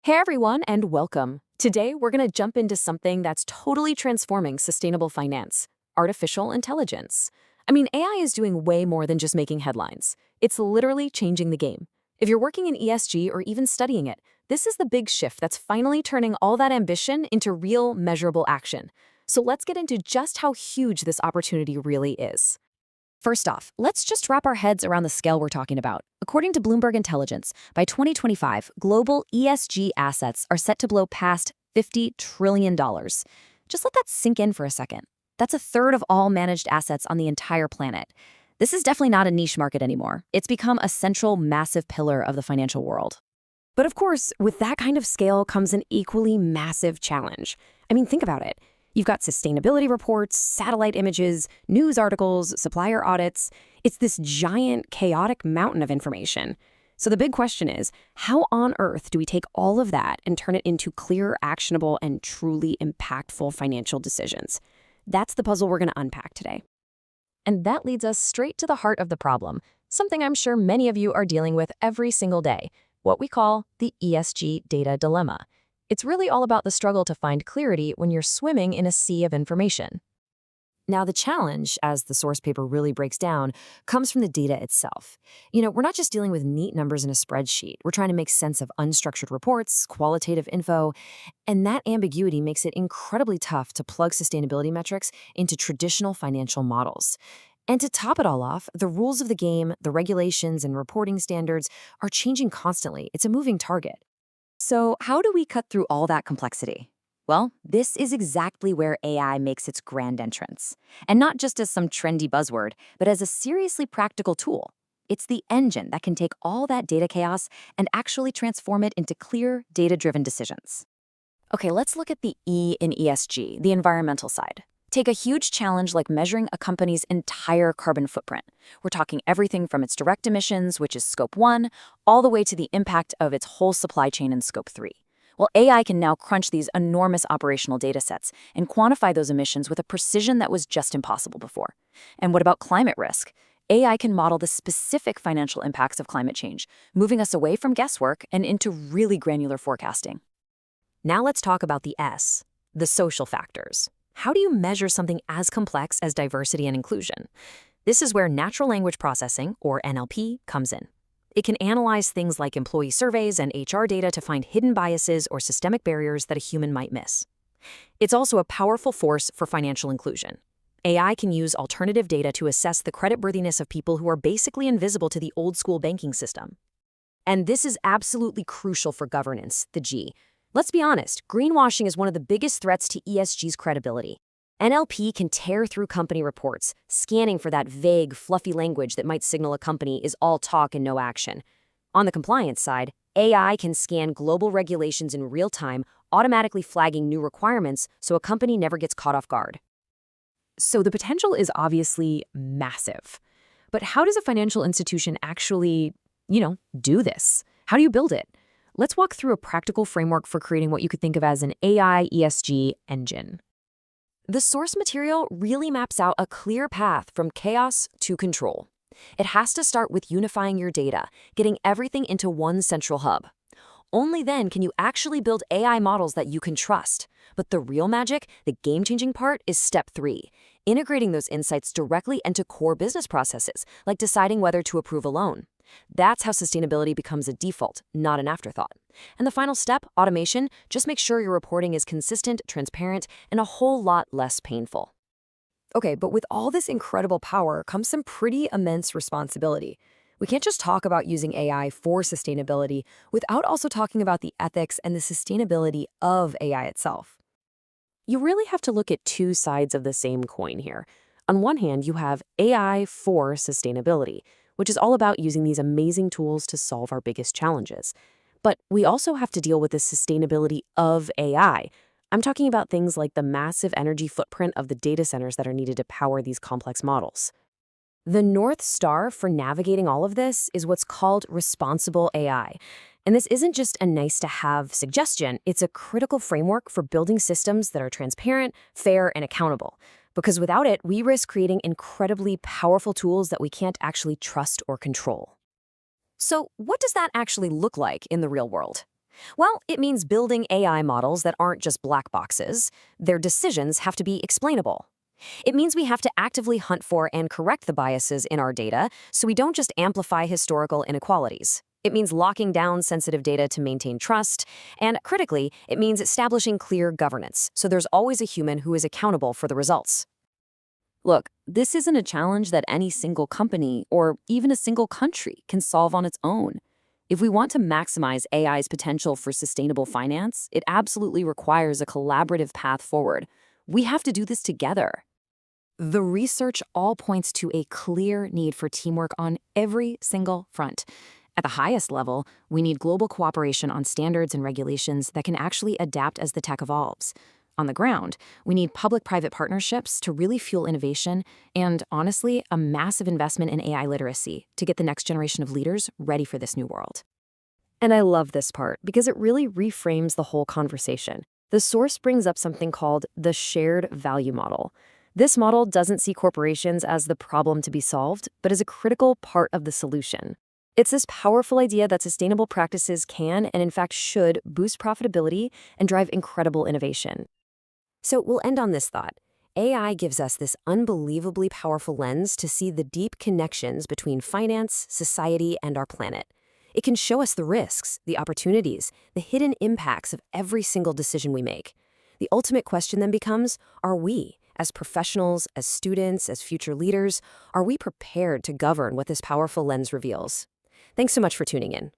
Hey everyone, and welcome. Today, we're going to jump into something that's totally transforming sustainable finance: artificial intelligence. AI is doing way more than just making headlines. It's literally changing the game. If you're working in ESG or even studying it, this is the big shift that's finally turning all that ambition into real, measurable action. So let's get into just how huge this opportunity really is. First off, let's just wrap our heads around the scale we're talking about. According to Bloomberg Intelligence, by 2025, global ESG assets are set to blow past $50 trillion. Just let that sink in for a second. That's a third of all managed assets on the entire planet. This is definitely not a niche market anymore. It's become a central, massive pillar of the financial world. But of course, with that kind of scale comes an equally massive challenge. Think about it. You've got sustainability reports, satellite images, news articles, supplier audits. It's this giant, chaotic mountain of information. So the big question is, how on earth do we take all of that and turn it into clear, actionable, and truly impactful financial decisions? That's the puzzle we're going to unpack today. And that leads us straight to the heart of the problem, something I'm sure many of you are dealing with every single day, what we call the ESG data dilemma. It's really all about the struggle to find clarity when you're swimming in a sea of information. Now, the challenge, as the source paper really breaks down, comes from the data itself. We're not just dealing with neat numbers in a spreadsheet. We're trying to make sense of unstructured reports, qualitative info, and that ambiguity makes it incredibly tough to plug sustainability metrics into traditional financial models. And to top it all off, the rules of the game, the regulations and reporting standards are changing constantly. It's a moving target. So how do we cut through all that complexity? Well, this is exactly where AI makes its grand entrance. And not just as some trendy buzzword, but as a seriously practical tool. It's the engine that can take all that data chaos and actually transform it into clear, data-driven decisions. Okay, let's look at the E in ESG, the environmental side. Take a huge challenge like measuring a company's entire carbon footprint. We're talking everything from its direct emissions, which is Scope 1, all the way to the impact of its whole supply chain in Scope 3. Well, AI can now crunch these enormous operational data sets and quantify those emissions with a precision that was just impossible before. And what about climate risk? AI can model the specific financial impacts of climate change, moving us away from guesswork and into really granular forecasting. Now let's talk about the S, the social factors. How do you measure something as complex as diversity and inclusion? This is where natural language processing, or NLP, comes in. It can analyze things like employee surveys and HR data to find hidden biases or systemic barriers that a human might miss. It's also a powerful force for financial inclusion. AI can use alternative data to assess the creditworthiness of people who are basically invisible to the old-school banking system. And this is absolutely crucial for governance, the G. Let's be honest, greenwashing is one of the biggest threats to ESG's credibility. NLP can tear through company reports, scanning for that vague, fluffy language that might signal a company is all talk and no action. On the compliance side, AI can scan global regulations in real time, automatically flagging new requirements so a company never gets caught off guard. So the potential is obviously massive. But how does a financial institution actually, do this? How do you build it? Let's walk through a practical framework for creating what you could think of as an AI ESG engine. The source material really maps out a clear path from chaos to control. It has to start with unifying your data, getting everything into one central hub. Only then can you actually build AI models that you can trust. But the real magic, the game-changing part, is step 3, integrating those insights directly into core business processes, like deciding whether to approve a loan. That's how sustainability becomes a default, not an afterthought. And the final step, automation, just make sure your reporting is consistent, transparent, and a whole lot less painful. Okay, but with all this incredible power comes some pretty immense responsibility. We can't just talk about using AI for sustainability without also talking about the ethics and the sustainability of AI itself. You really have to look at two sides of the same coin here. On one hand, you have AI for sustainability, which is all about using these amazing tools to solve our biggest challenges. But we also have to deal with the sustainability of AI. I'm talking about things like the massive energy footprint of the data centers that are needed to power these complex models. The North Star for navigating all of this is what's called responsible AI. And this isn't just a nice-to-have suggestion, it's a critical framework for building systems that are transparent, fair, and accountable. Because without it, we risk creating incredibly powerful tools that we can't actually trust or control. So what does that actually look like in the real world? Well, it means building AI models that aren't just black boxes. Their decisions have to be explainable. It means we have to actively hunt for and correct the biases in our data so we don't just amplify historical inequalities. It means locking down sensitive data to maintain trust. And critically, it means establishing clear governance so there's always a human who is accountable for the results. Look, this isn't a challenge that any single company or even a single country can solve on its own. If we want to maximize AI's potential for sustainable finance, it absolutely requires a collaborative path forward. We have to do this together. The research all points to a clear need for teamwork on every single front. At the highest level, we need global cooperation on standards and regulations that can actually adapt as the tech evolves. On the ground, we need public-private partnerships to really fuel innovation and, honestly, a massive investment in AI literacy to get the next generation of leaders ready for this new world. And I love this part because it really reframes the whole conversation. The source brings up something called the shared value model. This model doesn't see corporations as the problem to be solved, but as a critical part of the solution. It's this powerful idea that sustainable practices can and in fact should boost profitability and drive incredible innovation. So we'll end on this thought. AI gives us this unbelievably powerful lens to see the deep connections between finance, society, and our planet. It can show us the risks, the opportunities, the hidden impacts of every single decision we make. The ultimate question then becomes, are we, as professionals, as students, as future leaders, are we prepared to govern what this powerful lens reveals? Thanks so much for tuning in.